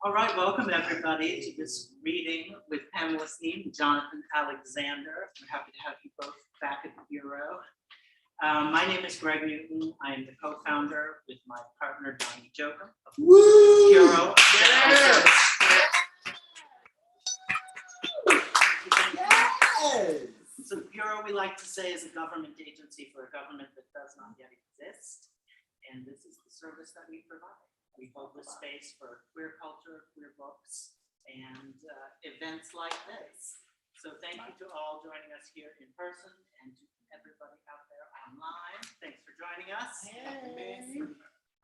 All right, welcome everybody to this reading with Pamela Sneed and Jonathan Alexander. We're happy to have you both back at the Bureau. My name is Greg Newton. I am the co-founder with my partner, Donnie Jokum of the Bureau. Yes. So the Bureau, we like to say, is a government agency for a government that does not yet exist. And this is the service that we provide. We hold this space for queer culture, queer books, and events like this. So thank you to all joining us here in person and to everybody out there online. Thanks for joining us. Hey.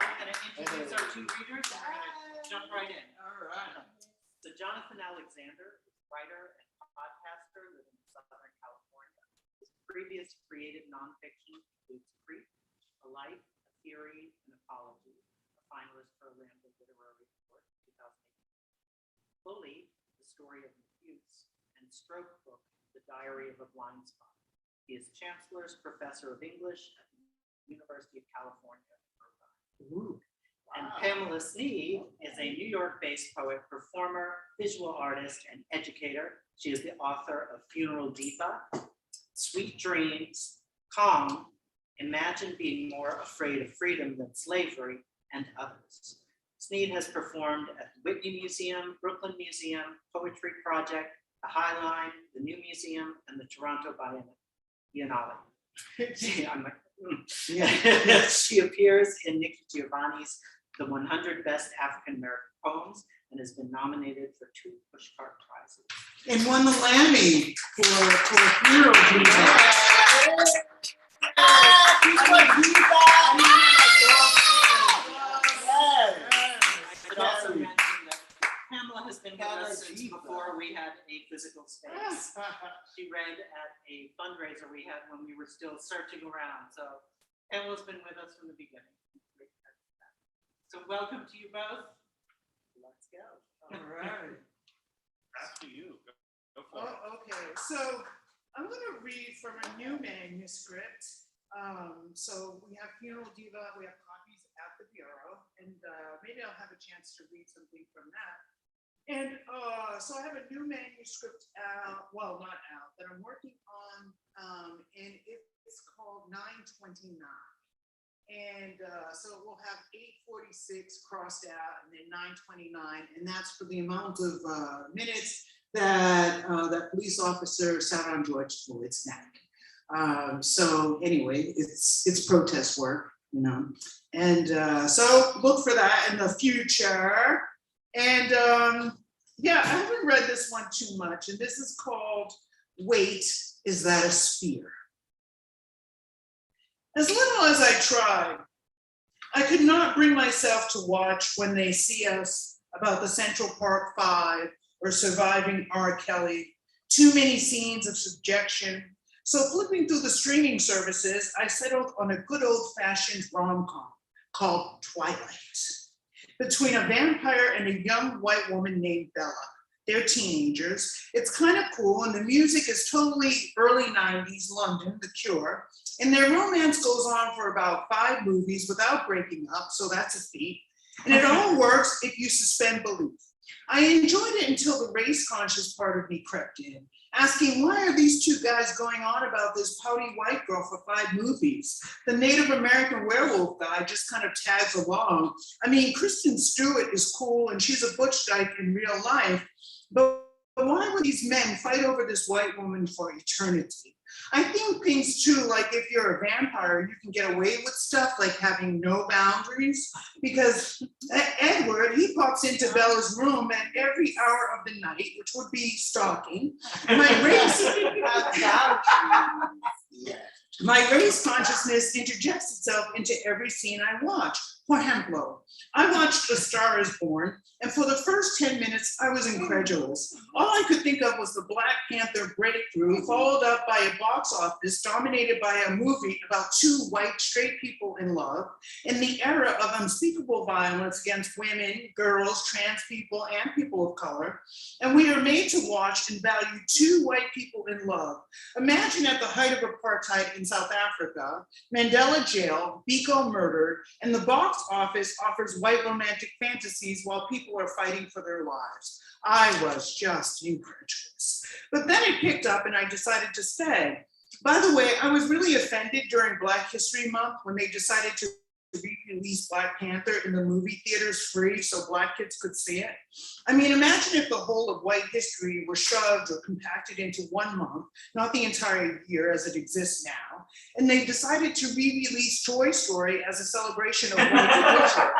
I'm going to introduce our two readers and we're going to jump right in. All right. So Jonathan Alexander is a writer and podcaster living in Southern California. His previous created nonfiction includes Creep, A Life, A Theory, and Apology. Finalist for Lambda Literary Award 2008. Bullied, The Story of Abuse, and Stroke Book, The Diary of a Blindspot. He is Chancellor's Professor of English at the University of California, Irvine. And Pamela Sneed is a New York-based poet, performer, visual artist, and educator. She is the author of Funeral Diva, Sweet Dreams, Calm, Imagine Being More Afraid of Freedom Than Slavery, and others. Sneed has performed at the Whitney Museum, Brooklyn Museum, Poetry Project, the High Line, the New Museum, and the Toronto Biennale. She appears in Nikki Giovanni's The 100 Best African American Poems and has been nominated for 2 Pushcart Prizes. And won the Lammy for Hero Diva. Also mention that Pamela has been with us since before we had a physical space. She read at a fundraiser we had when we were still searching around. So Pamela's been with us from the beginning. So welcome to you both. Let's go. All right. After you. Go for it. Okay. So I'm going to read from a new manuscript. So we have Funeral Diva. We have copies at the Bureau, and maybe I'll have a chance to read something from that. And so I have a new manuscript out, well, not out, that I'm working on, and it's called 929. And so we'll have 846 crossed out and then 929, and that's for the amount of minutes that that police officer sat on George Floyd's neck. So anyway, it's protest work, you know. And so look for that in the future. And yeah, I haven't read this one too much. And this is called Wait, Is That a Sphere? As little as I tried, I could not bring myself to watch When They See Us about the Central Park 5 or Surviving R. Kelly. Too many scenes of subjection. So flipping through the streaming services, I settled on a good old-fashioned rom-com called Twilight, between a vampire and a young white woman named Bella. They're teenagers. It's kind of cool, and the music is totally early 90s London, The Cure, and their romance goes on for about 5 movies without breaking up, so that's a feat. And it all works if you suspend belief. I enjoyed it until the race-conscious part of me crept in, asking why are these 2 guys going on about this pouty white girl for 5 movies? The Native American werewolf guy just kind of tags along. I mean, Kristen Stewart is cool and she's a butch dyke in real life, but why would these men fight over this white woman for eternity? I think things too, like if you're a vampire, you can get away with stuff like having no boundaries, because Edward, he pops into Bella's room at every hour of the night, which would be stalking. My race consciousness interjects itself into every scene I watch. For example, I watched A Star Is Born, and for the first 10 minutes, I was incredulous. All I could think of was the Black Panther breakthrough, followed up by a box office dominated by a movie about 2 white straight people in love in the era of unspeakable violence against women, girls, trans people, and people of color. And we are made to watch and value 2 white people in love. Imagine at the height of apartheid in South Africa, Mandela jail, Biko murdered, and the box box office offers white romantic fantasies while people are fighting for their lives. I was just incredulous. But then it picked up and I decided to stay. By the way, I was really offended during Black History Month when they decided to re-release Black Panther in the movie theaters free so Black kids could see it. I mean, imagine if the whole of white history were shoved or compacted into 1 month, not the entire year as it exists now, and they decided to re-release Toy Story as a celebration of white culture.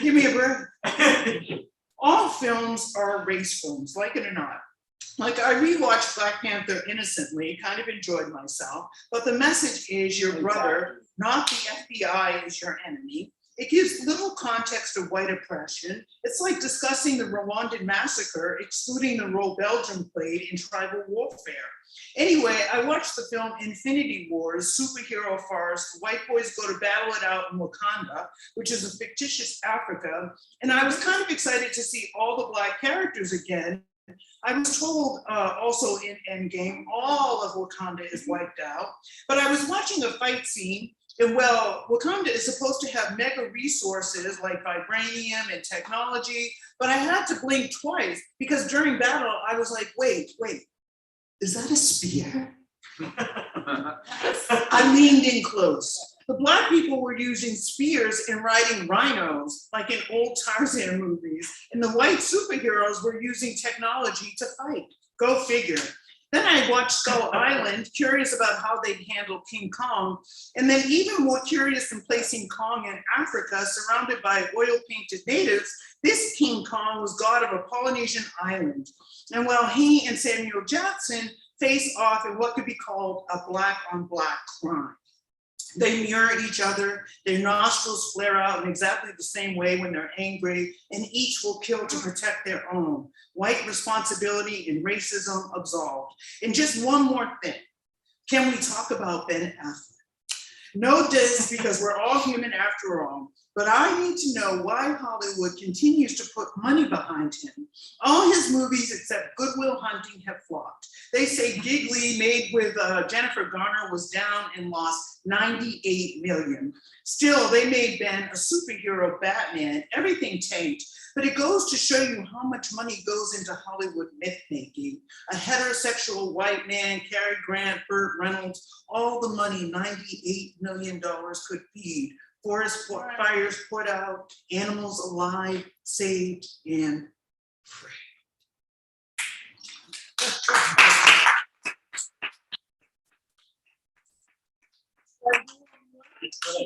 Give me a break. All films are race films, like it or not. Like, I rewatched Black Panther innocently, kind of enjoyed myself, but the message is your brother, not the FBI, is your enemy. It gives little context of white oppression. It's like discussing the Rwandan massacre, excluding the role Belgium played in tribal warfare. Anyway, I watched the film Infinity Wars, superhero farce. White boys go to battle it out in Wakanda, which is a fictitious Africa. And I was kind of excited to see all the Black characters again. I was told also in Endgame, all of Wakanda is wiped out. But I was watching a fight scene, and well, Wakanda is supposed to have mega resources like vibranium and technology, but I had to blink twice because during battle, I was like, wait, is that a spear? I leaned in close. The Black people were using spears and riding rhinos, like in old Tarzan movies, and the white superheroes were using technology to fight. Go figure. Then I watched Skull Island, curious about how they'd handle King Kong, and then even more curious than placing Kong in Africa, surrounded by oil-painted natives, this King Kong was god of a Polynesian island. And while he and Samuel Jackson face off in what could be called a black-on-black crime. They mirror each other, their nostrils flare out in exactly the same way when they're angry, and each will kill to protect their own. White responsibility and racism absolved. And just one more thing. Can we talk about Ben Affleck? No diss, because we're all human after all, but I need to know why Hollywood continues to put money behind him. All his movies except Good Will Hunting have flopped. They say Giggly, made with Jennifer Garner, was down and lost $98 million. Still, they made Ben a superhero Batman, everything tanked, but it goes to show you how much money goes into Hollywood myth-making. A heterosexual white man, Cary Grant, Burt Reynolds, all the money $98 million could feed. Forest fires put out, animals alive, saved, and free.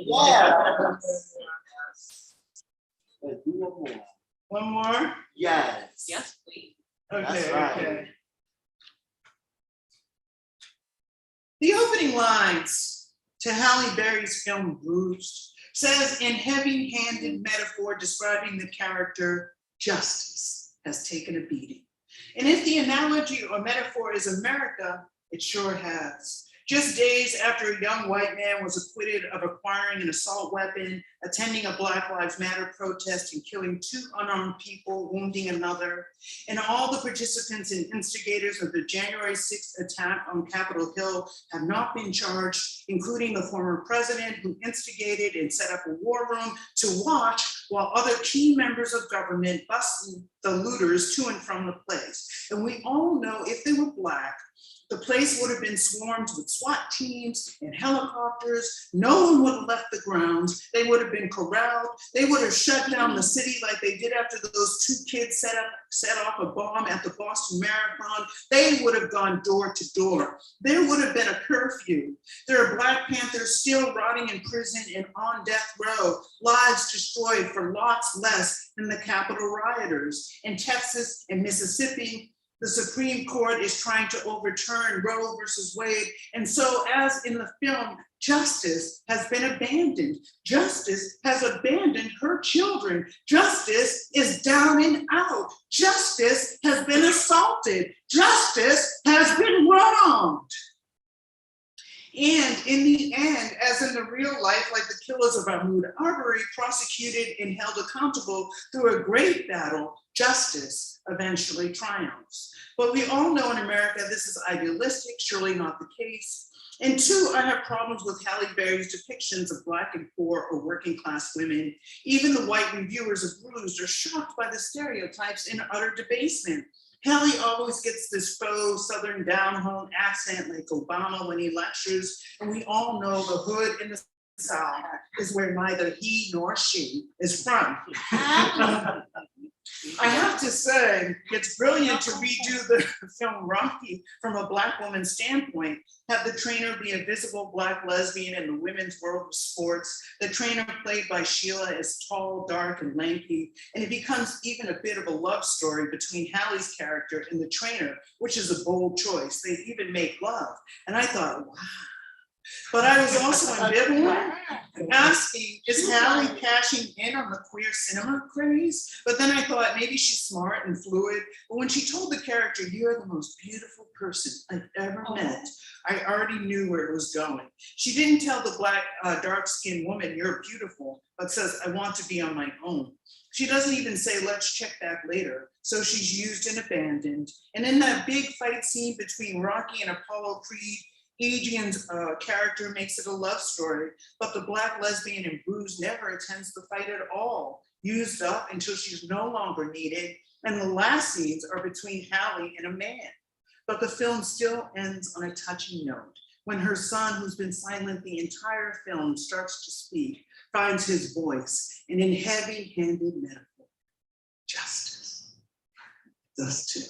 Yeah. One more? Yes. Yes, please. Okay, That's right. okay. The opening lines to Halle Berry's film Bruised says, in heavy-handed metaphor describing the character, justice has taken a beating. And if the analogy or metaphor is America, it sure has. Just days after a young white man was acquitted of acquiring an assault weapon, attending a Black Lives Matter protest and killing 2 unarmed people, wounding another, and all the participants and instigators of the January 6th attack on Capitol Hill have not been charged, including the former president who instigated and set up a war room to watch while other key members of government bust the looters to and from the place. And we all know if they were Black, the place would have been swarmed with SWAT teams and helicopters. No one would have left the grounds. They would have been corralled. They would have shut down the city like they did after those 2 kids set off a bomb at the Boston Marathon. They would have gone door to door. There would have been a curfew. There are Black Panthers still rotting in prison and on death row, lives destroyed for lots less than the Capitol rioters. In Texas and Mississippi, the Supreme Court is trying to overturn Roe versus Wade. And so, as in the film, justice has been abandoned. Justice has abandoned her children. Justice is down and out. Justice has been assaulted. Justice has been wronged. And in the end, as in the real life, like the killers of Mahmoud Arbery, prosecuted and held accountable through a great battle, justice eventually triumphs. But we all know in America this is idealistic, surely not the case. And two, I have problems with Halle Berry's depictions of Black and poor or working class women. Even the white reviewers of Bruised are shocked by the stereotypes and utter debasement. Halle always gets this faux Southern down-home accent like Obama when he lectures, and we all know the hood in the South is where neither he nor she is from. I have to say, it's brilliant to redo the film Rocky from a Black woman's standpoint. Have the trainer be a visible Black lesbian in the women's world of sports. The trainer, played by Sheila, is tall, dark, and lanky, and it becomes even a bit of a love story between Halle's character and the trainer, which is a bold choice. They even make love, and I thought, wow. But I was also ambivalent, asking, is Halle cashing in on the queer cinema craze? But then I thought maybe she's smart and fluid. But when she told the character, "You're the most beautiful person I've ever met," I already knew where it was going. She didn't tell the Black, dark-skinned woman, "You're beautiful," but says, "I want to be on my own." She doesn't even say, "Let's check back later." So she's used and abandoned. And in that big fight scene between Rocky and Apollo Creed, Adrian's character makes it a love story, but the Black lesbian in Bruised never attends the fight at all, used up until she's no longer needed, and the last scenes are between Halle and a man. But the film still ends on a touching note, when her son, who's been silent the entire film, starts to speak, finds his voice, and in heavy-handed metaphor, justice does too.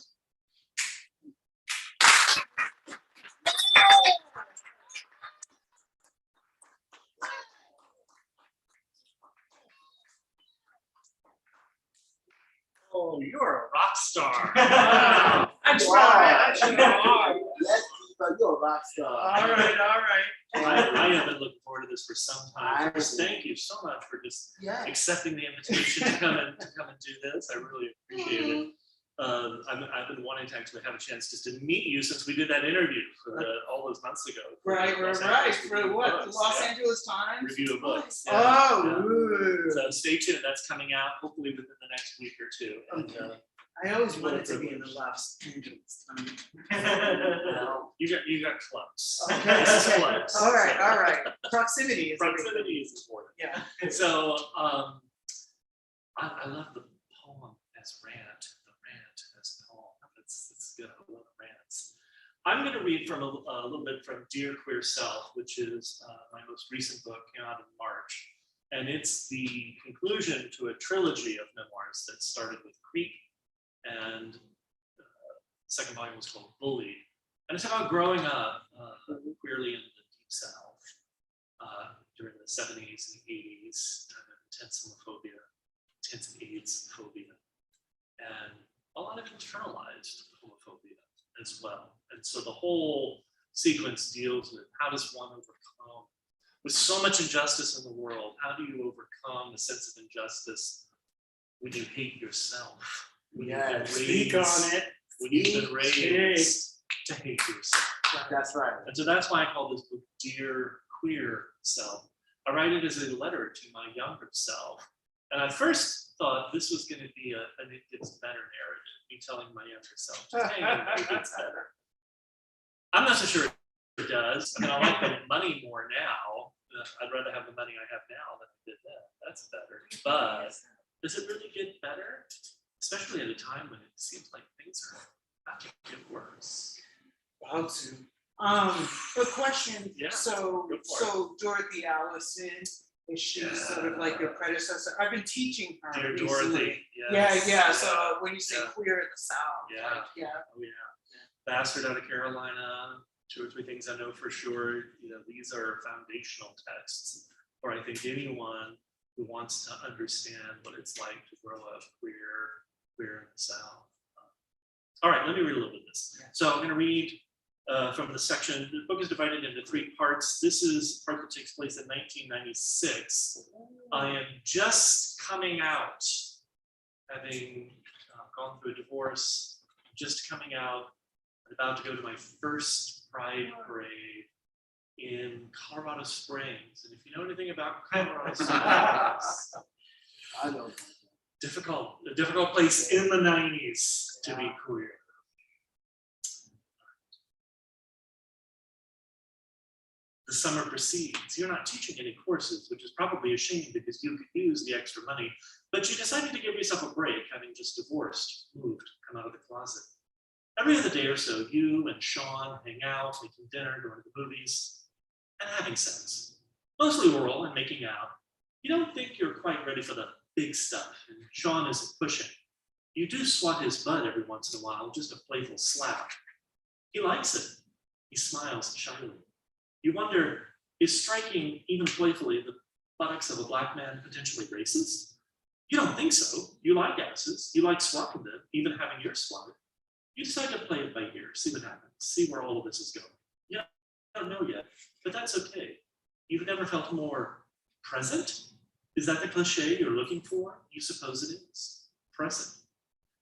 Oh, you're a rock star. I'm trying. Yes, you're a rock star. All right. I have been looking forward to this for some time. I- Thank you so much for just Yeah. accepting the invitation to come and do this. I really appreciate it. I've been wanting to actually have a chance just to meet you since we did that interview all those months ago. For Right. Los For Angeles what? Review of Books. Los Yeah. Angeles Times? Review of books. Yeah. Oh, Yeah. ooh. So stay tuned. That's coming out hopefully within the next week or two. And, I always wanted to be in the Los Angeles Times. well, you got close. Okay, This is okay. close. All right, So- all right. Proximity is everything. Proximity is important. Yeah. So I love the poem as rant, the rant as poem. It's good. I love rants. I'm going to read from a little bit from Dear Queer Self, which is my most recent book, came out in March. And it's the conclusion to a trilogy of memoirs that started with Creep, and the second volume was called Bullied. And it's about growing up queerly in the Deep South during the 70s and 80s, time of intense homophobia, intense AIDS phobia, and a lot of internalized homophobia as well. And so the whole sequence deals with how does one overcome, with so much injustice in the world, how do you overcome the sense of injustice when you hate yourself? When you've been Speak raised- on it. When you've been Speak. raised to hate yourself. That's right. And so that's why I call this book Dear Queer Self. I write it as a letter to my younger self. And I first thought this was going to be an It Gets Better narrative, me telling my younger self, hey, it gets better. I'm not so sure it does. I mean, I like the money more now. I'd rather have the money I have now than I did then. That's better. But does it really get better? Especially at a time when it seems like things are about to get worse. Wow, Sue. A question. Yeah, So, go for so Dorothy Allison, is she sort of like your predecessor? I've been teaching her Dear recently. Dorothy. Yeah, yes, yeah. So when you say yeah. queer in the South, Yeah. like, yeah. Oh, yeah. Bastard out of Carolina, 2 or 3 things I know for sure. You know, these are foundational texts for I think anyone who wants to understand what it's like to grow up queer in the South. All right, let me read a little bit of this. So I'm going to read from the section. The book is divided into 3 parts. This is part that takes place in 1996. I am just coming out, having gone through a divorce, just coming out, about to go to my first Pride parade in Colorado Springs. And if you know anything about Colorado Springs, I know. a difficult place in the 90s to be queer. The summer proceeds. You're not teaching any courses, which is probably a shame because you could use the extra money, but you decided to give yourself a break, having just divorced, moved, come out of the closet. Every other day or so, you and Sean hang out, making dinner, going to the movies, and having sex. Mostly oral and making out. You don't think you're quite ready for the big stuff, and Sean isn't pushing. You do swat his butt every once in a while, just a playful slap. He likes it. He smiles shyly. You wonder, is striking, even playfully, the buttocks of a black man potentially racist? You don't think so. You like asses. You like swatting them, even having yours swatted. You decide to play it by ear, see what happens, see where all of this is going. You don't know yet, but that's okay. You've never felt more present? Is that the cliche you're looking for? You suppose it is. Present.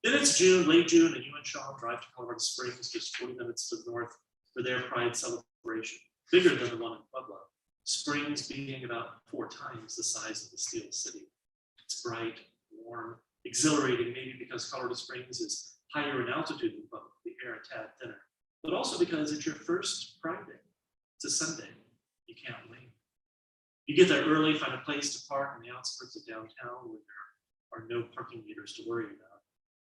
Then it's June, late June, and you and Sean drive to Colorado Springs, just 40 minutes to the north, for their Pride celebration. Bigger than the one in Pueblo. Springs being about 4 times the size of the Steel City. It's bright, warm, exhilarating, maybe because Colorado Springs is higher in altitude than Pueblo, the air a tad thinner, but also because it's your first Pride Day. It's a Sunday. You can't wait. You get there early, find a place to park on the outskirts of downtown where there are no parking meters to worry about.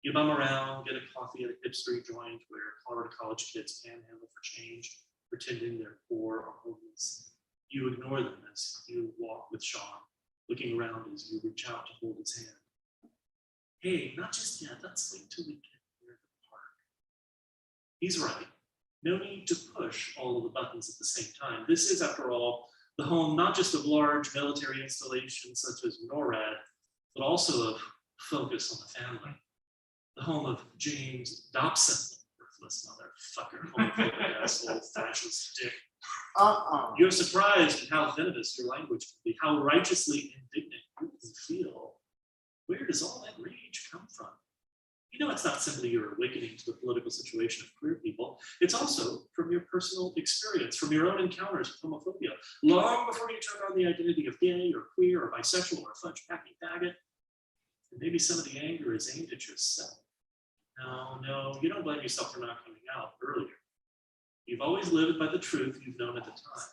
You bum around, get a coffee at a hipster joint where Colorado college kids panhandle for change, pretending they're poor or homeless. You ignore them as you walk with Sean, looking around as you reach out to hold his hand. Hey, not just yet, let's wait till we get near the park. He's right. No need to push all of the buttons at the same time. This is, after all, the home not just of large military installations such as NORAD, but also of Focus on the Family. The home of James Dobson, worthless motherfucker, homophobic asshole, fascist dick. You're surprised at how venomous your language can be, how righteously indignant you can feel. Where does all that rage come from? You know, it's not simply your awakening to the political situation of queer people. It's also from your personal experience, from your own encounters with homophobia, long before you turn on the identity of gay or queer or bisexual or a fudge-packing faggot. And maybe some of the anger is aimed at yourself. No, you don't blame yourself for not coming out earlier. You've always lived by the truth you've known at the time.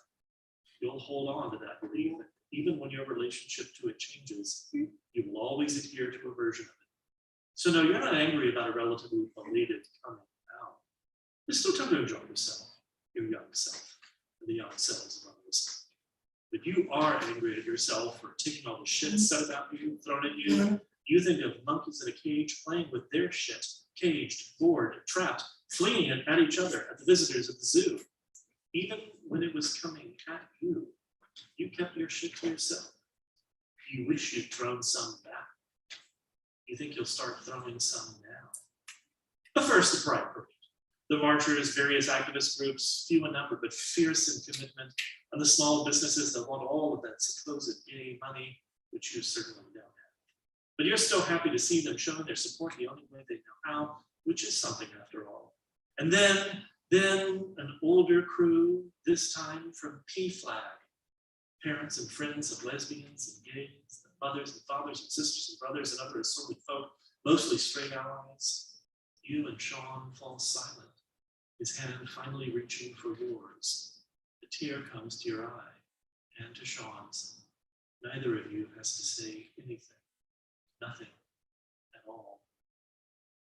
You'll hold on to that belief, that even when your relationship to it changes, you will always adhere to a version of it. So no, you're not angry about a relatively belated coming out. There's still time to enjoy yourself, your young self, and the young selves of others. But you are angry at yourself for taking all the shit said about you, thrown at you. You think of monkeys in a cage playing with their shit, caged, bored, trapped, flinging it at each other, at the visitors at the zoo. Even when it was coming at you, you kept your shit to yourself. You wish you'd thrown some back. You think you'll start throwing some now. But first, the Pride Parade. The marchers, various activist groups, few in number, but fierce in commitment, and the small businesses that want all of that supposed gay money, which you certainly don't have. But you're still happy to see them showing their support the only way they know how, which is something after all. And then an older crew, this time from P-Flag, parents and friends of lesbians and gays, mothers and fathers and sisters and brothers and other assorted folk, mostly straight allies. You and Sean fall silent, his hand finally reaching for yours. A tear comes to your eye and to Sean's. Neither of you has to say anything, nothing at all.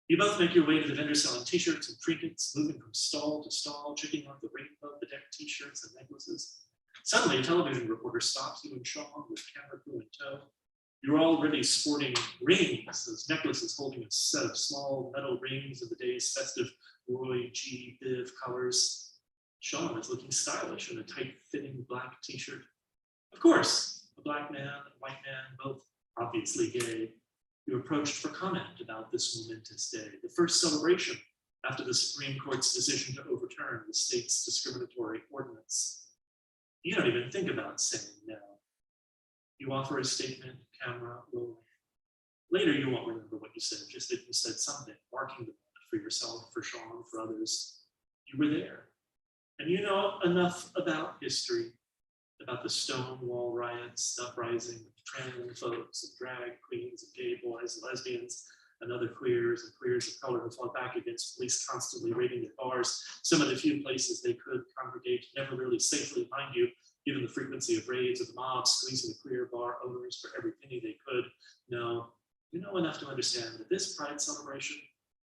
You both make your way to the vendor selling t-shirts and trinkets, moving from stall to stall, checking out the rainbow bedecked t-shirts and necklaces. Suddenly, a television reporter stops you and Sean with camera crew in tow. You're already sporting rings, those necklaces holding a set of small metal rings of the day's festive Roy G. Biv colors. Sean is looking stylish in a tight-fitting black t-shirt. Of course, a black man, a white man, both obviously gay. You approached for comment about this momentous day, the first celebration after the Supreme Court's decision to overturn the state's discriminatory ordinance. You don't even think about saying no. You offer a statement, camera rolling. Later, you won't remember what you said, just that you said something, marking the moment for yourself, for Sean, for others. You were there. And you know enough about history, about the Stonewall riots, uprising of trans folks and drag queens and gay boys and lesbians and other queers and queers of color who fought back against police constantly raiding their bars. Some of the few places they could congregate never really safely, mind you, given the frequency of raids of the mob squeezing the queer bar owners for every penny they could. No, you know enough to understand that this Pride celebration,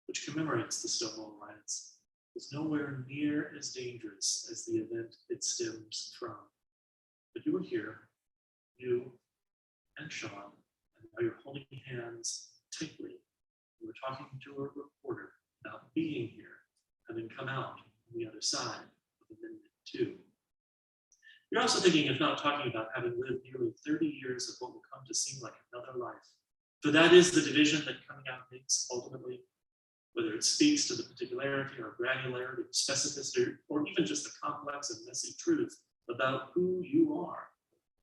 which commemorates the Stonewall riots, is nowhere near as dangerous as the event it stems from. But you were here, you and Sean, and now you're holding hands tightly. You were talking to a reporter about being here, having come out on the other side of Amendment 2. You're also thinking, if not talking about, having lived nearly 30 years of what will come to seem like another life. For that is the division that coming out makes ultimately, whether it speaks to the particularity or granularity, specificity, or even just the complex and messy truth about who you are.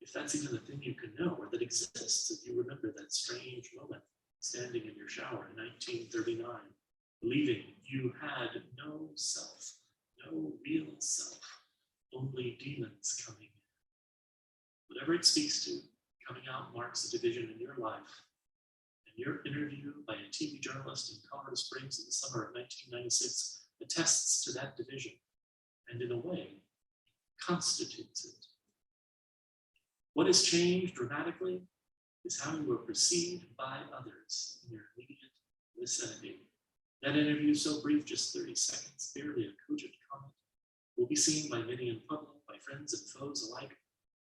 If that's even the thing you can know or that exists, if you remember that strange moment standing in your shower in 1939, believing you had no self, no real self, only demons coming in. Whatever it speaks to, coming out marks a division in your life. And your interview by a TV journalist in Colorado Springs in the summer of 1996 attests to that division, and in a way, constitutes it. What has changed dramatically is how you were perceived by others in your immediate vicinity. That interview, so brief, just 30 seconds, barely a cogent comment, will be seen by many in public, by friends and foes alike,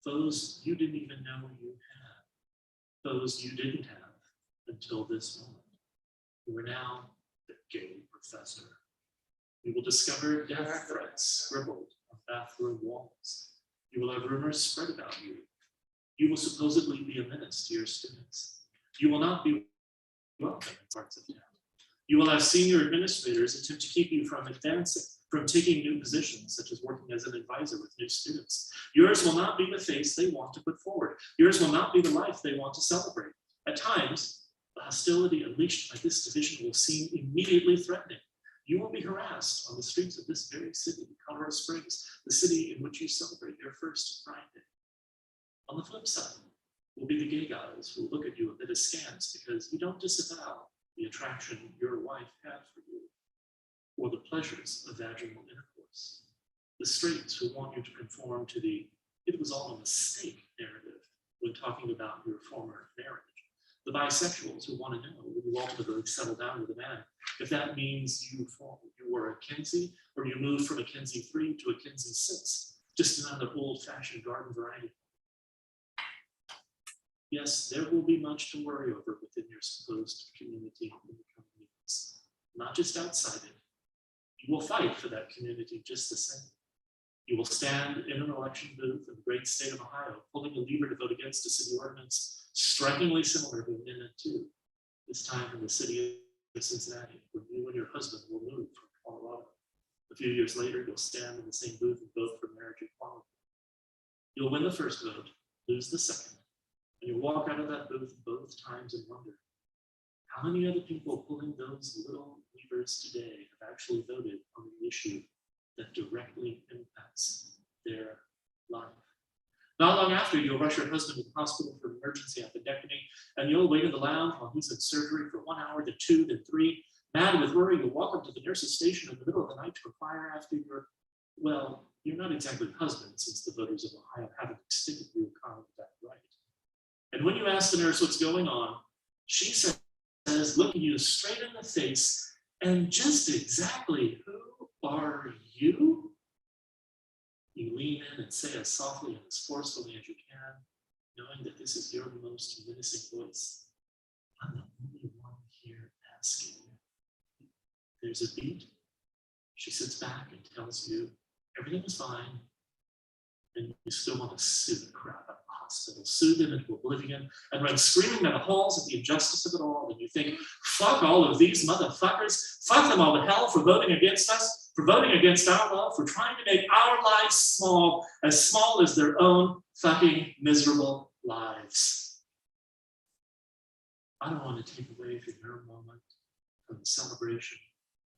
foes you didn't even know you had, foes you didn't have until this moment. You are now the gay professor. You will discover death threats scribbled on bathroom walls. You will have rumors spread about you. You will supposedly be a menace to your students. You will not be welcome in parts of town. You will have senior administrators attempt to keep you from advancing, from taking new positions, such as working as an advisor with new students. Yours will not be the face they want to put forward. Yours will not be the life they want to celebrate. At times, the hostility unleashed by this division will seem immediately threatening. You will be harassed on the streets of this very city, Colorado Springs, the city in which you celebrate your first Pride Day. On the flip side will be the gay guys who look at you a bit askance because you don't disavow the attraction your wife had for you, or the pleasures of vaginal intercourse. The straights who want you to conform to the "it was all a mistake" narrative when talking about your former marriage. The bisexuals who want to know when you ultimately settle down with a man, if that means you were a Kinsey, or you moved from a Kinsey 3 to a Kinsey 6, just another old-fashioned garden variety. Yes, there will be much to worry over within your supposed community in the coming years, not just outside it. You will fight for that community just the same. You will stand in an election booth in the great state of Ohio, pulling a lever to vote against a city ordinance strikingly similar to Amendment 2, this time in the city of Cincinnati, where you and your husband will move from Colorado. A few years later, you'll stand in the same booth and vote for marriage equality. You'll win the first vote, lose the second, and you'll walk out of that booth both times and wonder, how many other people pulling those little levers today have actually voted on the issue that directly impacts their life? Not long after, you'll rush your husband to the hospital for emergency appendectomy, and you'll wait in the lounge while he's in surgery for 1 hour, then 2, then 3. Mad with worry, you'll walk up to the nurse's station in the middle of the night to inquire after your, well, you're not exactly husband, since the voters of Ohio haven't extended you a common that right. And when you ask the nurse what's going on, she says, looking you straight in the face, and just exactly who are you? You lean in and say as softly and as forcefully as you can, knowing that this is your most menacing voice. I'm the only one here asking. There's a beat. She sits back and tells you everything is fine, and you still want to sue the crap out of the hospital, sue them into oblivion, and run screaming down the halls at the injustice of it all. And you think, fuck all of these motherfuckers, fuck them all to hell for voting against us, for voting against our love, for trying to make our lives small as their own fucking miserable lives. I don't want to take away from your moment, from the celebration,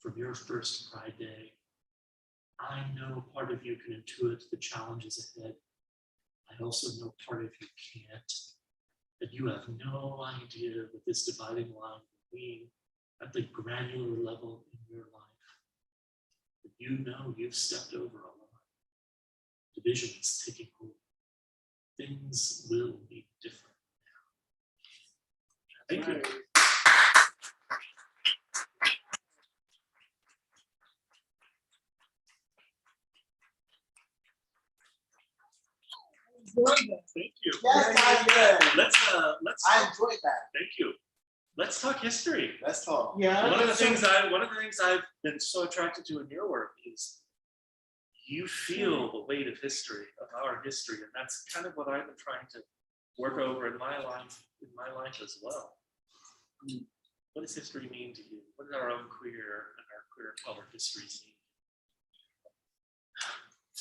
from your first Pride Day. I know part of you can intuit the challenges ahead. I also know part of you can't. That you have no idea what this dividing line will mean at the granular level in your life. But you know you've stepped over a line. Division is taking hold. Things will be different now. Thank you. Thank you. Yes, I did. Let's. I enjoyed that. Thank you. Let's talk history. Let's talk. Yeah. One of the things I've been so attracted to in your work is you feel the weight of history, of our history, and that's kind of what I've been trying to work over in my life as well. What does history mean to you? What does our own queer and our queer color histories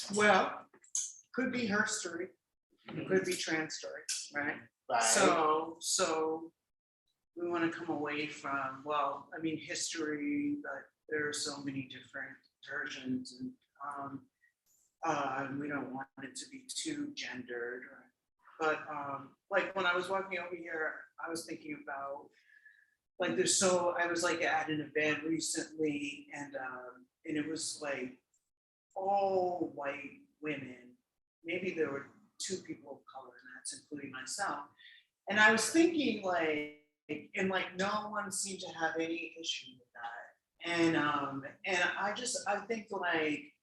mean? Well, could be her story, it could be trans story, right? Right. So we want to come away from, well, I mean, history, but there are so many different versions, and we don't want it to be too gendered. But like when I was walking over here, I was thinking about like I was like at an event recently, and it was like all white women. Maybe there were 2 people of color, and that's including myself. And I was thinking like, and like no one seemed to have any issue with that. And I think like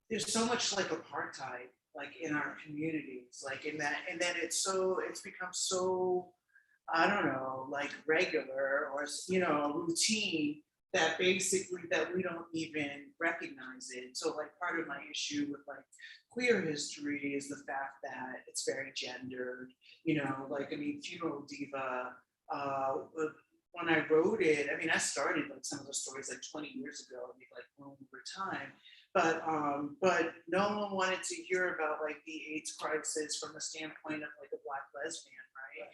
there's so much like apartheid like in our communities, like in that, and then it's become so, I don't know, like regular or routine that basically that we don't even recognize it. So like part of my issue with like queer history is the fact that it's very gendered, like, I mean, Funeral Diva, when I wrote it, I mean, I started like some of the stories like 20 years ago, and they like grown over time. But no one wanted to hear about like the AIDS crisis from the standpoint of like a Black lesbian, right?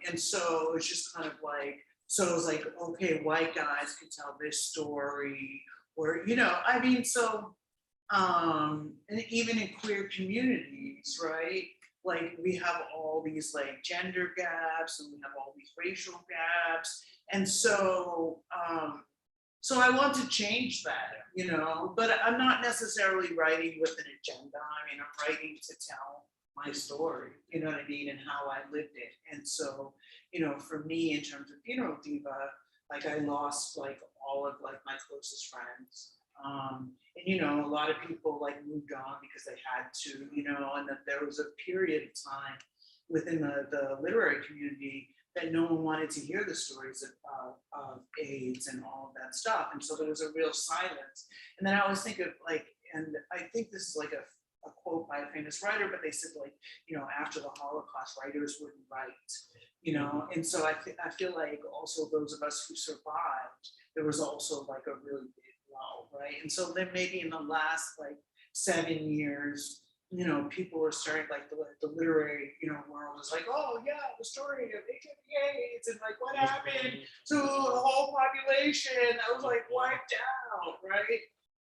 And so it's just kind of like, so it was like, okay, white guys can tell this story, or I mean, so and even in queer communities, right? Like we have all these like gender gaps, and we have all these racial gaps, and so I want to change that, but I'm not necessarily writing with an agenda. I mean, I'm writing to tell my story, you know what I mean, and how I lived it. And so, for me, in terms of Funeral Diva, like I lost like all of like my closest friends. And a lot of people like moved on because they had to, and that there was a period of time within the literary community that no one wanted to hear the stories of AIDS and all of that stuff. And so there was a real silence. And then I always think of like, and I think this is like a quote by a famous writer, but they said like, after the Holocaust, writers wouldn't write, and so I feel like also those of us who survived, there was also like a really big lull, right? And so then maybe in the last like 7 years, people were starting like the literary, world is like, oh yeah, the story of HIV/AIDS and like what happened to the whole population that was like wiped out, right?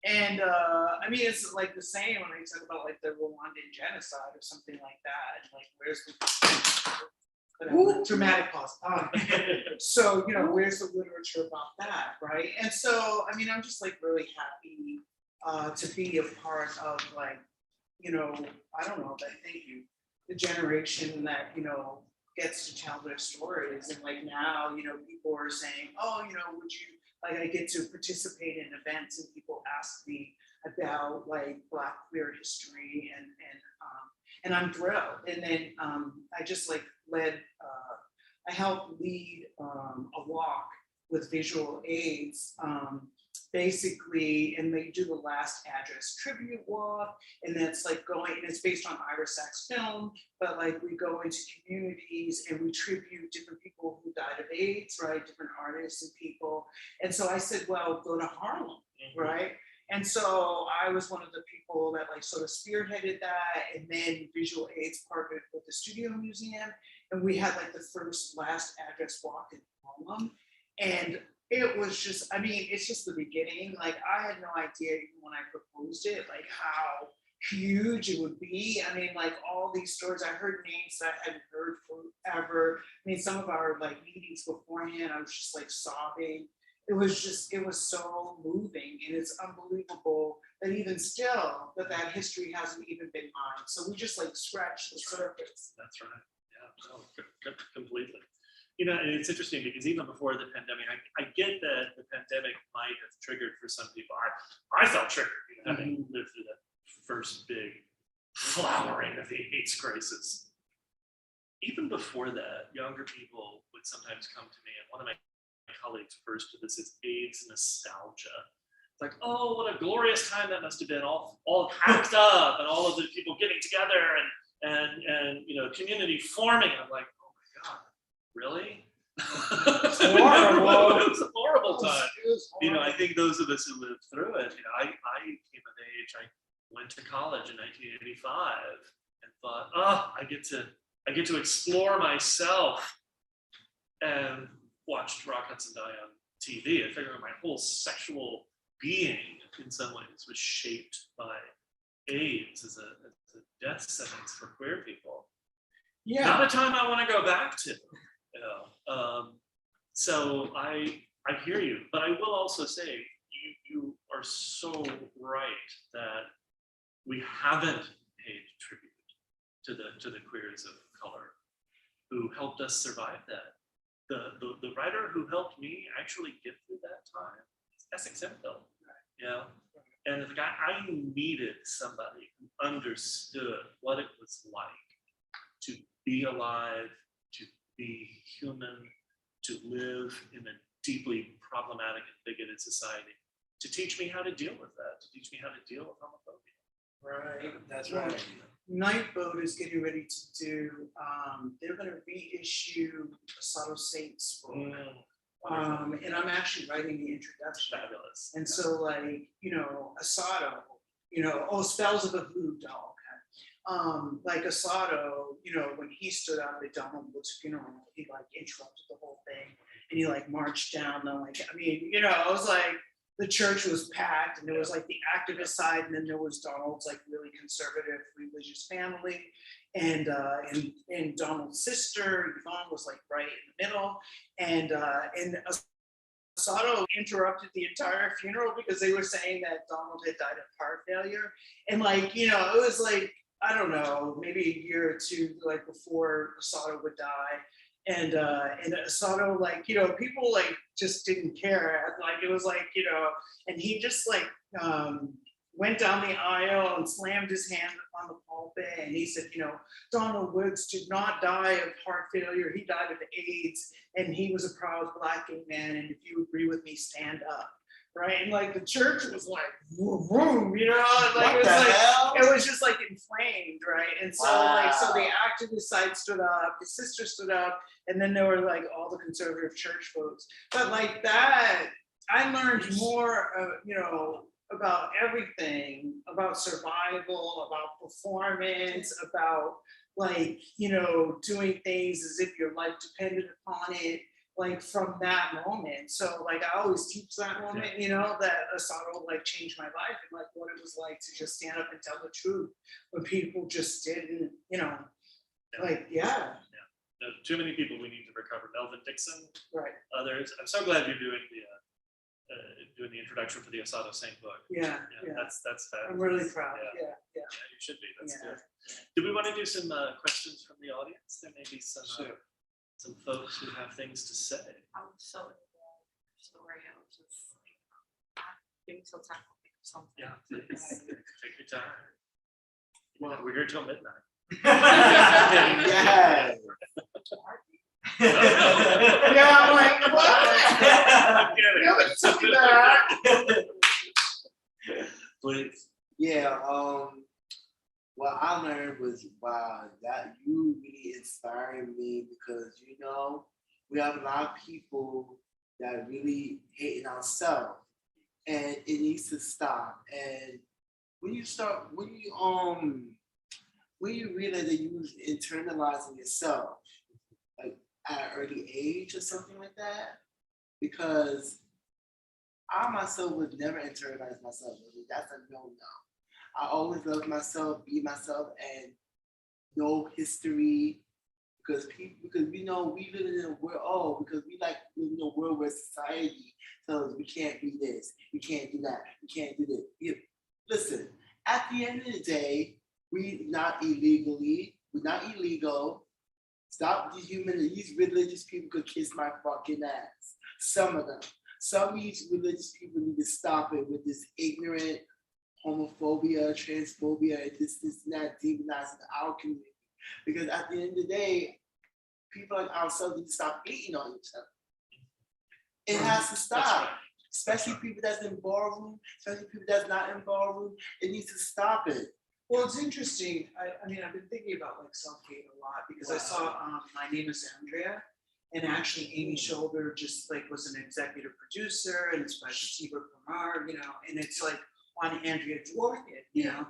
And I mean, it's like the same when they talk about like the Rwandan genocide or something like that. Like, where's the dramatic pause? So, where's the literature about that, right? And so, I mean, I'm just like really happy to be a part of like, I don't know, but thank you, the generation that, gets to tell their stories. And like now, people are saying, oh, would you, like I get to participate in events and people ask me about like Black queer history and I'm thrilled. And then I just like I helped lead a walk with visual aids, basically, and they do the Last Address tribute walk, and that's like going, and it's based on Ira Sachs' film, but like we go into communities and we tribute different people who died of AIDS, right? Different artists and people. And so I said, well, go to Harlem, right? And so I was one of the people that like sort of spearheaded that, and then Visual Aids partnered with the Studio Museum, and we had like the first Last Address walk in Harlem. And it was just, I mean, it's just the beginning. Like, I had no idea even when I proposed it, like how huge it would be. I mean, like all these stories, I heard names that I hadn't heard forever. I mean, some of our like meetings beforehand, I was just like sobbing. It was so moving, and it's unbelievable that even still that history hasn't even been mined. So we just like scratched the surface. That's right. Yeah, no, completely. You know, and it's interesting because even before the pandemic, I get that the pandemic might have triggered for some people. I felt triggered, you know, having lived through that first big flowering of the AIDS crisis. Even before that, younger people would sometimes come to me, and one of my colleagues refers to this as AIDS nostalgia. It's like, oh, what a glorious time that must have been, all packed up, and all of the people getting together and you know, community forming. I'm like, oh my God, really? It's horrible. It was a horrible time. You know, I think those of us who lived through it, you know, I came of age, I went to college in 1985 and thought, oh, I get to explore myself, and watched Rock Hudson die on TV. I figured my whole sexual being in some ways was shaped by AIDS as a death sentence for queer people. Yeah. Not a time I want to go back to, you know. So I hear you, but I will also say you are so right that we haven't paid tribute to the queers of color who helped us survive that. The writer who helped me actually get through that time is Essex Hemphill, you know. And the guy, I needed somebody who understood what it was like to be alive, to be human, to live in a deeply problematic and bigoted society, to teach me how to deal with that, to teach me how to deal with homophobia. Right. That's Right. right. Nightboat is getting ready to do, they're gonna reissue Asado Saints book. And I'm actually writing the introduction. Fabulous. And so like, you know, Asado, you know, spells of a voodoo doll. Okay. Like Asado, you know, when he stood up at Donald Wood's funeral, he like interrupted the whole thing, and he like marched down the like, I mean, you know, I was like, the church was packed, and there was like the activist side, and then there was Donald's like really conservative religious family, and Donald's sister Yvonne was like right in the middle, and Asado interrupted the entire funeral because they were saying that Donald had died of heart failure, and like, you know, it was like, I don't know, maybe a year or two like before Asado would die. And Asado, like, you know, people like just didn't care. Like, it was like, you know, and he just like went down the aisle and slammed his hand on the pulpit, and he said, you know, Donald Woods did not die of heart failure. He died of AIDS, and he was a proud Black gay man. And if you agree with me, stand up. Right. And like the church was like, vroom, you know, like it was like, hell? it was just like inflamed, right? And so like, so the activist side stood up, his sister stood up, and then there were like all the conservative church folks. But like that, I learned more, you know, about everything, about survival, about performance, about like, you know, doing things as if your life depended upon it. Like from that moment. So like I always teach that moment, you know, that Asado like changed my life, and like what it was like to just stand up and tell the truth when people just didn't, you know, like, yeah. No, too many people we need to recover. Melvin Dixon, Right. Others. I'm so glad you're doing the introduction for the Asado Saint book. Yeah. That's fabulous. I'm really proud. Yeah. Yeah. You should be. That's Yeah. good. Do we want to do some questions from the audience? There may be some folks who have things to say. I was so involved in the story. I was just like, give me some time to think of something. Yeah, please. Take your time. Well, we're here till midnight. Yeah. Yeah, I'm like, what? I'm kidding. Yeah, but tell me that. Please. Yeah, what I learned was, wow, that you really inspired me, because, you know, we have a lot of people that really hating ourselves, and it needs to stop. And when you realize that you was internalizing yourself, like at an early age or something like that, because I myself would never internalize myself. That's a no-no. I always love myself, be myself, and know history. Because we know we live in a world, because we like live in a world where society tells us we can't do this, we can't do that, we can't do this. Listen, at the end of the day, we're not illegal. Stop these religious people could kiss my fucking ass. Some of them. Some of these religious people need to stop it with this ignorant homophobia, transphobia, and this and that demonizing our community. Because at the end of the day, people like ourselves need to stop hating on each other. It has to stop. Especially people that's in ballroom, especially people that's not in ballroom. It needs to stop it. Well, it's interesting. I mean, I've been thinking about like self-hate a lot because I saw My Name is Andrea, and actually Amy Shoulder just like was an executive producer, and it's by Sheba Kumar, you know, and it's like on Andrea Dworkin, you know.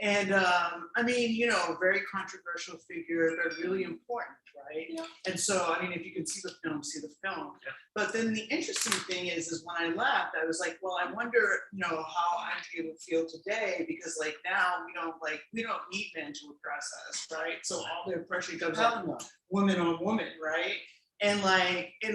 And I mean, you know, very controversial figure, but really important, right? Yeah. And so, I mean, if you can see the film, see the film. Yeah. But then the interesting thing is when I left, I was like, well, I wonder, you know, how Andrea would feel today, because like now we don't need men to oppress us, right? So all the oppression comes up woman on woman, right? And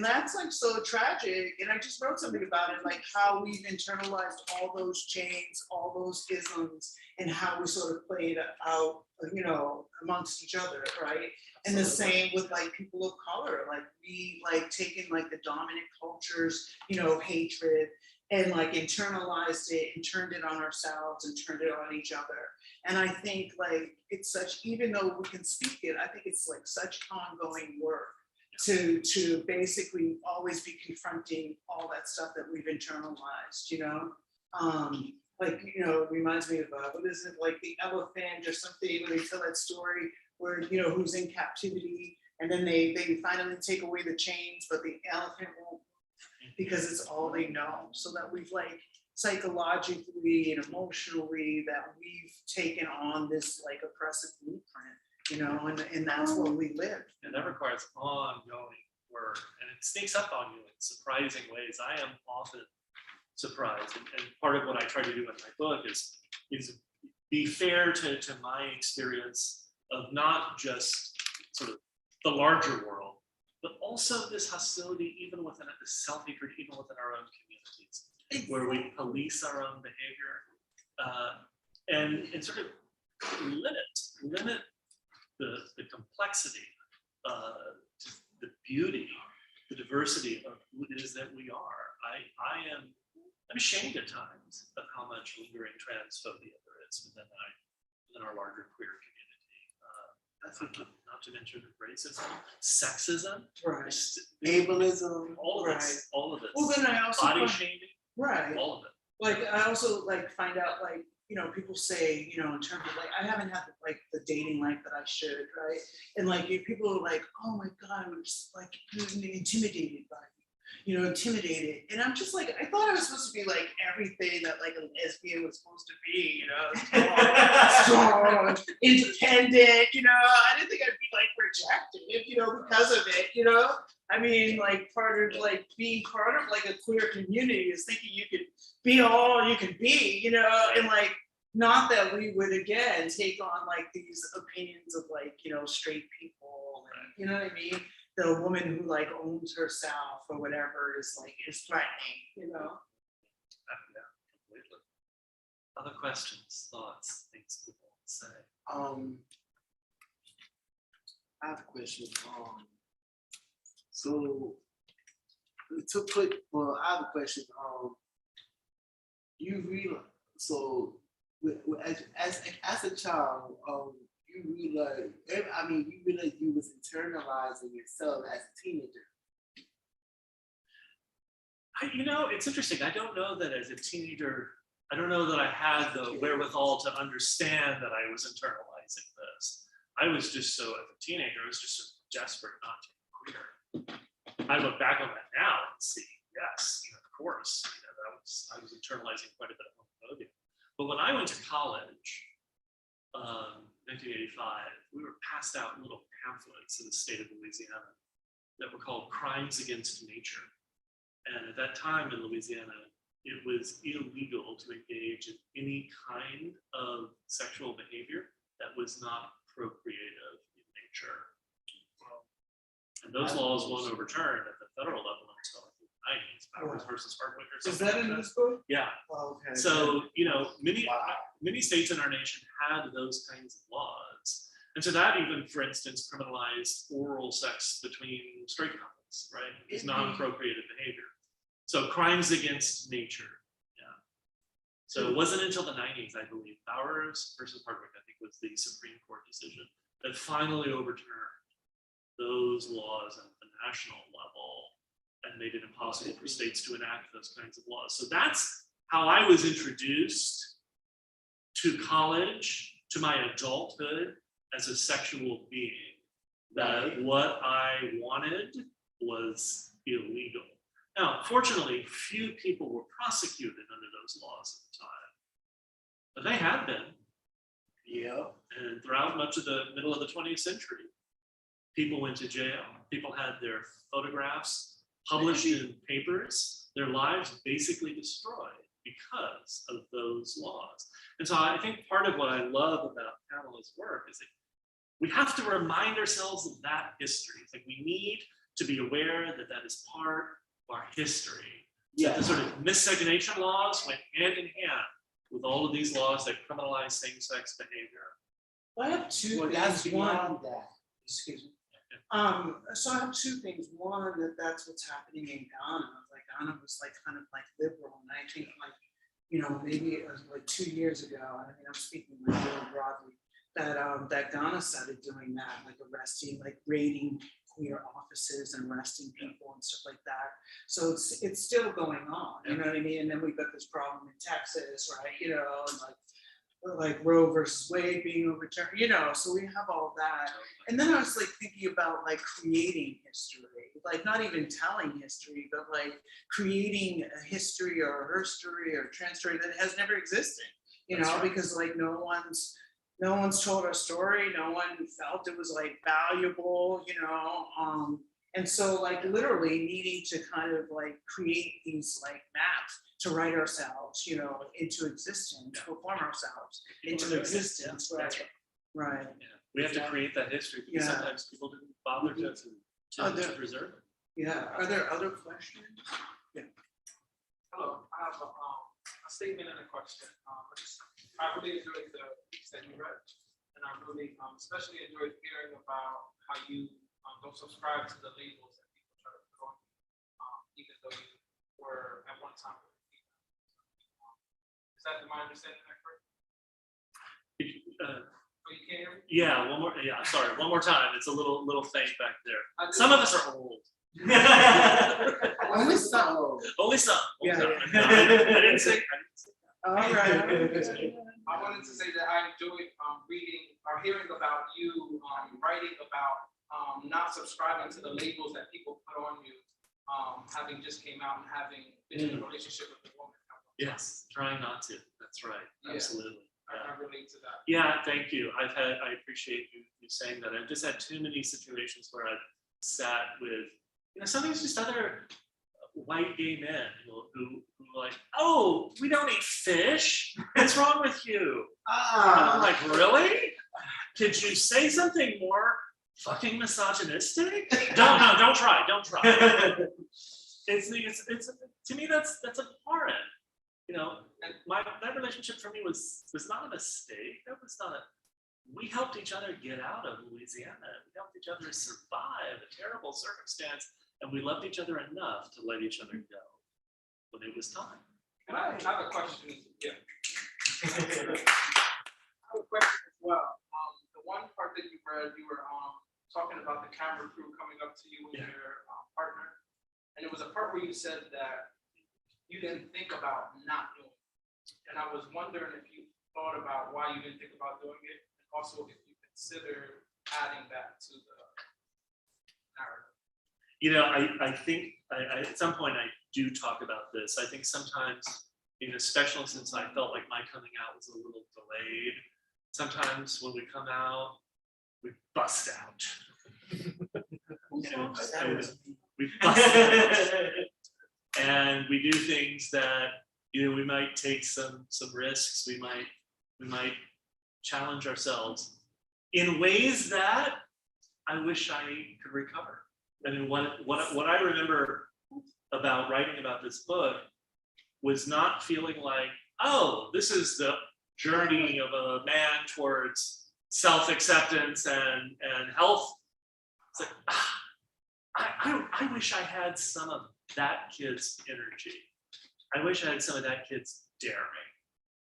that's like so tragic. And I just wrote something about it, like how we've internalized all those chains, all those isms, and how we sort of played out, you know, amongst each other, right? And the same with like people of color, like we like taken like the dominant culture's, you know, hatred and like internalized it and turned it on ourselves and turned it on each other. And I think like it's such, even though we can speak it, I think it's like such ongoing work to basically always be confronting all that stuff that we've internalized, you know? Like, you know, it reminds me of, what is it, like the elephant or something, when they tell that story where, you know, who's in captivity, and then they finally take away the chains, but the elephant won't, because it's all they know. So that we've like psychologically and emotionally that we've taken on this like oppressive blueprint, you know, and that's where we live. And that requires ongoing work, and it sneaks up on you in surprising ways. I am often surprised, and part of what I try to do in my book is be fair to my experience of not just sort of the larger world, but also this hostility even within it, this self-hatred even within our own communities, where we police our own behavior and sort of limit the complexity, the beauty, the diversity of who it is that we are. I'm ashamed at times of how much lingering transphobia there is within our larger queer community. Not to mention racism, sexism, Right. Ableism, all of it, all of it. Well, then I also Body find- shaming, right. all of it. Like I also like find out like, you know, people say, you know, in terms of like, I haven't had like the dating life that I should, right? And like people are like, oh my God, I'm just like intimidated by you, intimidated. And I'm just like, I thought I was supposed to be like everything that like a lesbian was supposed to be, you know, strong, independent, you know. I didn't think I'd be like rejected, you know, because of it, you know. I mean, like part of like being part of like a queer community is thinking you could be all you can be, you know, and like not that we would again take on like these opinions of like, you know, straight people, and, you know what I mean? The woman who like owns herself or whatever is threatening, you know. Yeah, completely. Other questions, thoughts, things people want to say? I have a question. So to put, well, I have a question. You realize, so as a child, you realize, you realize you was internalizing yourself as a teenager. You know, it's interesting. I don't know that as a teenager, I don't know that I had the wherewithal to understand that I was internalizing this. I was just so, as a teenager, I was just so desperate not to be queer. I look back on that now and see, yes, you know, of course, you know, I was internalizing quite a bit of homophobia. But when I went to college, 1985, we were passed out little pamphlets in the state of Louisiana that were called Crimes Against Nature. And at that time in Louisiana, it was illegal to engage in any kind of sexual behavior that was not procreative in nature. And those laws weren't overturned at the federal level until the 90s, Powers versus Hardwick or Is something. that in like this book? Yeah. Oh, okay. So, you know, many Wow. states in our nation had those kinds of laws. And so that even, for instance, criminalized oral sex between straight couples, right? It's non-procreative behavior. So crimes against nature, yeah. So it wasn't until the 90s, I believe, Powers versus Hardwick, I think, was the Supreme Court decision that finally overturned those laws at the national level and made it impossible for states to enact those kinds of laws. So that's how I was introduced to college, to my adulthood as a sexual being. That what I wanted was illegal. Now, fortunately, few people were prosecuted under those laws at the time, but they had been. Yeah. And throughout much of the middle of the 20th century, people went to jail. People had their photographs published in papers, their lives basically destroyed because of those laws. And so I think part of what I love about Pamela's work is that we have to remind ourselves of that history. It's like we need to be aware that that is part of our history. Yeah. That the sort of miscegenation laws went hand in hand with all of these laws that criminalize same-sex behavior. I have two Well, things. that's One, beyond that. excuse me. So I have two things. One, that's what's happening in Ghana. Like Ghana was like kind of like liberal, and I think like, you know, maybe it was like 2 years ago. I mean, I'm speaking like really broadly. That Ghana started doing that, like arresting, like raiding queer offices and arresting people and stuff like that. So it's still going on, you know what I mean? And then we've got this problem in Texas, right? You know, and like Roe versus Wade being overturned, you know, so we have all that. And then I was like thinking about like creating history, like not even telling history, but like creating a history or a herstory or a trans story that has never existed, you know, because like no one's told our story, no one felt it was like valuable, you know, and so like literally needing to kind of like create these like maps to write ourselves, you know, into existence, perform ourselves into existence, right? Right. Yeah. We have to create that history because sometimes people didn't bother to preserve it. Yeah, are there other questions? Hello, I have a statement and a question. I really enjoyed the piece that you read, and I really especially enjoyed hearing about how you don't subscribe to the labels that people try to put on you, even though you were at one time. Is that my understanding that correct? Oh, you can't hear me? Yeah, one more. Yeah, sorry, one more time. It's a little faint back there. Some of us are old. Only some. Only some. Yeah. I didn't say. All right. I wanted to say that I enjoyed reading or hearing about you writing about not subscribing to the labels that people put on you, having just came out and having been in a relationship with a woman. Yes, trying not to. That's right. Yeah. Absolutely. I relate to that. Yeah, thank you. I appreciate you saying that. I've just had too many situations where I've sat with, you know, sometimes just other white gay men who like, oh, we don't eat fish. What's wrong with you? And I'm like, really? Could you say something more fucking misogynistic? Don't try. It's to me that's abhorrent. You know, and that relationship for me was not a mistake. That was not we helped each other get out of Louisiana. We helped each other survive a terrible circumstance, and we loved each other enough to let each other go when it was time. And I have a question. Yeah. I have a question as well. The one part that you read, you were talking about the camera crew coming up to you and your partner, and it was a part where you said that you didn't think about not doing it. And I was wondering if you thought about why you didn't think about doing it, and also if you consider adding that to the narrative. You know, I think at some point I do talk about this. I think sometimes, you know, especially since I felt like my coming out was a little delayed, sometimes when we come out, we bust out. You know, we bust out. and we do things that, you know, we might take some risks. We might challenge ourselves in ways that I wish I could recover. I mean, what I remember about writing about this book was not feeling like, oh, this is the journey of a man towards self-acceptance and health. It's like, I wish I had some of that kid's energy. I wish I had some of that kid's daring,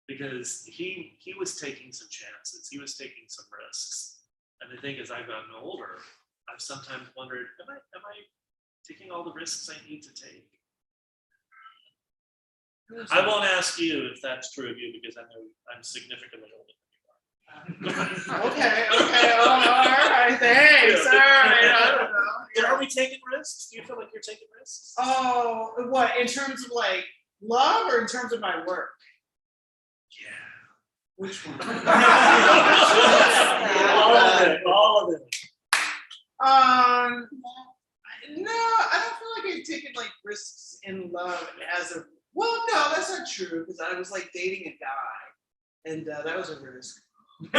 because he was taking some chances. He was taking some risks. And I think as I've gotten older, I've sometimes wondered, am I taking all the risks I need to take? I won't ask you if that's true of you, because I know I'm significantly older than you are. Okay, all right, thanks, all right, I don't know. But are we taking risks? Do you feel like you're taking risks? Oh, what, in terms of like love or in terms of my work? Yeah. Which one? All of it. No, I don't feel like I've taken like risks in love as a, well, no, that's not true, because I was like dating a guy, and that was a risk. You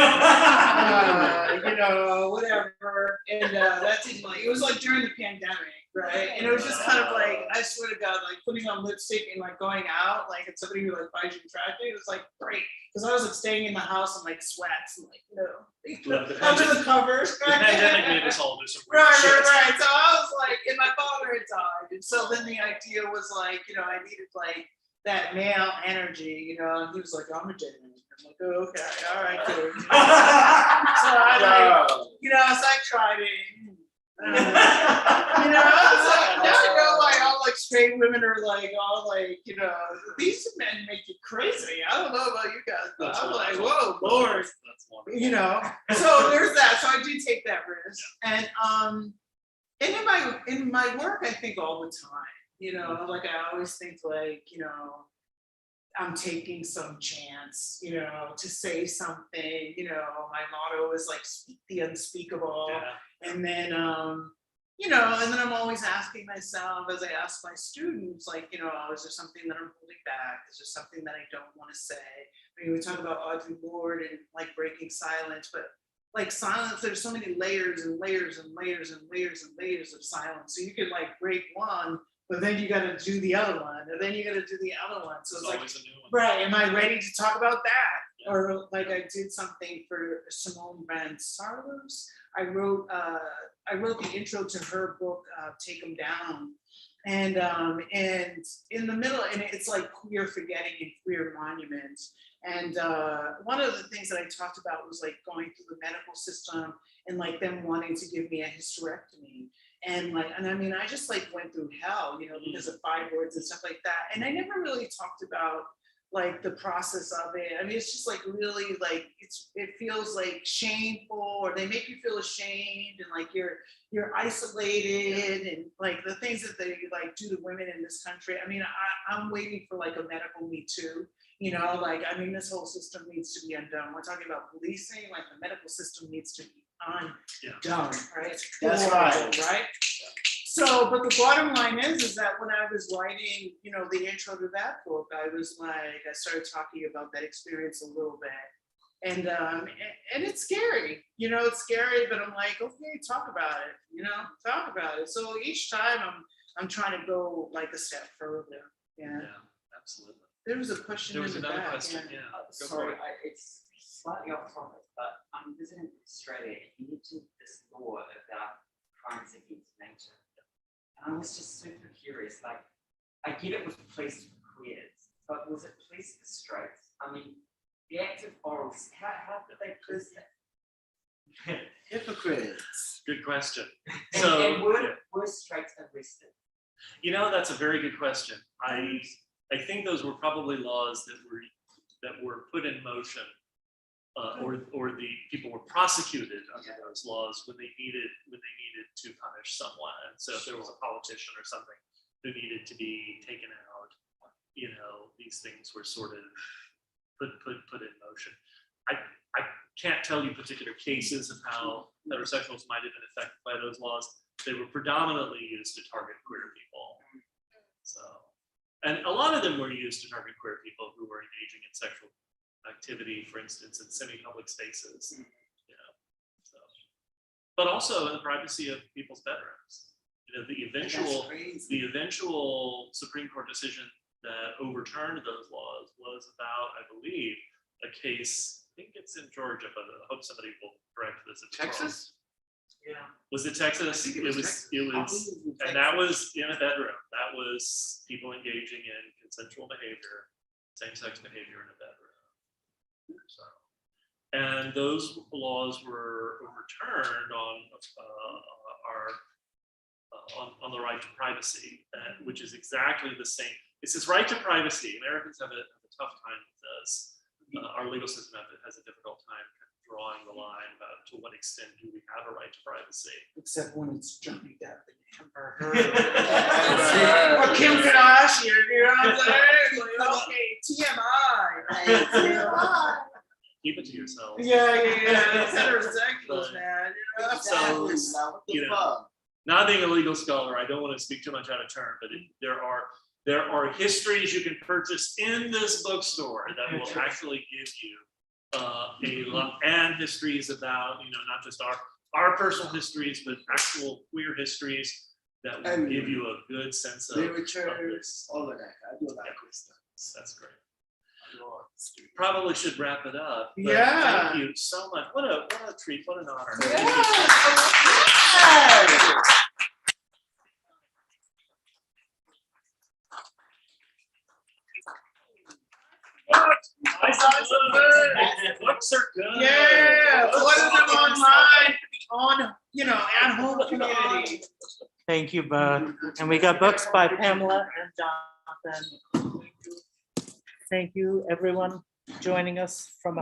know, whatever, and that seemed like, it was like during the pandemic, right? And it was just kind of like, I swear to God, like putting on lipstick and like going out, like it's somebody who like buys you attractive, it was like great, because I was like staying in the house in like sweats and like, under the covers. The pandemic made us all do some weird Right. shit. So I was like, and my father had died, and so then the idea was like, you know, I needed like that male energy, you know, and he was like, I'm a gentleman. I'm like, oh, okay, all right, good. So I like, you know, so I tried it. You know, it's like, now I know why all like straight women are like all like, you know, these men make you crazy. I don't know about you guys, but I'm like, whoa, Lord. That's wonderful. You know, so there's that. So I do take that risk, and in my work, I think all the time. You know, like I always think like, you know, I'm taking some chance, you know, to say something. You know, my motto is like speak the unspeakable, Yeah. and then you know, and then I'm always asking myself, as I ask my students, like, you know, is there something that I'm holding back? Is there something that I don't want to say? I mean, we talk about Audre Lorde and like breaking silence, but like silence, there's so many layers and layers and layers and layers and layers of silence. So you can like break one, but then you got to do the other one, and then you got to do the other one. So There's it's like, always a new one. right, am I ready to talk about that? Yeah. Or like I did something for Simone Van Sarlos. I wrote the intro to her book, Take 'Em Down. And in the middle, and it's like queer forgetting and queer monuments. And one of the things that I talked about was like going through the medical system and like them wanting to give me a hysterectomy. And like, and I mean, I just like went through hell, you know, because of fibroids and stuff like that. And I never really talked about like the process of it. I mean, it's just like really like it feels like shameful, or they make you feel ashamed, and like you're isolated, and like the things that they like do to women in this country. I mean, I'm waiting for like a medical Me Too. You know, like, I mean, this whole system needs to be undone. We're talking about policing, like the medical system needs to be undone, right? That's Horrible, right. right? So, but the bottom line is that when I was writing, you know, the intro to that book, I was like, I started talking about that experience a little bit. And it's scary, you know, it's scary, but I'm like, okay, talk about it, you know, talk about it. So each time I'm trying to go like a step further. Yeah. Absolutely. There was a question There was in the another back. question, Yeah. yeah. Go for Sorry, it. it's slightly off topic, but I'm visiting Australia. You mentioned this law about crimes against nature. And I was just super curious, like, I get it was policed for queers, but was it policed for straights? I mean, the act of oral, how did they police that? Hypocrites. Good question. And, So, and were straights arrested? you know, that's a very good question. I think those were probably laws that were put in motion, or the people were prosecuted under those laws when they needed to punish someone. And so if there was a politician or something who needed to be taken out, you know, these things were sort of put in motion. I can't tell you particular cases of how heterosexuals might have been affected by those laws. They were predominantly used to target queer people. So And a lot of them were used to target queer people who were engaging in sexual activity, for instance, in semi-public spaces. You know, so. But also in the privacy of people's bedrooms. You know, the eventual Supreme Court decision that overturned those laws was about, I believe, a case, I think it's in Georgia, but I hope somebody will correct this. if it's wrong. Texas? Yeah. Was it Texas? I think It it was was, Texas. it was, and that was in a bedroom. That was people engaging in consensual behavior, same-sex behavior in a bedroom. So, and those laws were overturned on on the right to privacy, which is exactly the same. It's this right to privacy. Americans have a tough time with this. Our legal system has a difficult time drawing the line about to what extent do we have a right to privacy. Except when it's Johnny Depp and Amber Right. Heard. Or Kim Kardashian, you know what I'm saying? Like, okay, TMI. Keep it to yourself. Yeah. It's heterosexuals, man. You know? So, Now, what the you know, fuck? Not being a legal scholar, I don't want to speak too much out of turn, but there are histories you can purchase in this bookstore that will actually give you a lot, and histories about, you know, not just our personal histories, but actual queer histories that will And give you a good sense of Literature, this. all of that. I do a lot of good stuff. That's great. Probably should wrap it up. But Yeah. Thank you so much. What a treat. What an honor. Books are good. Yeah, order them online on, you know, at home community. Thank you, Bud. And we got books by Pamela and Jonathan. Thank you, everyone, joining us from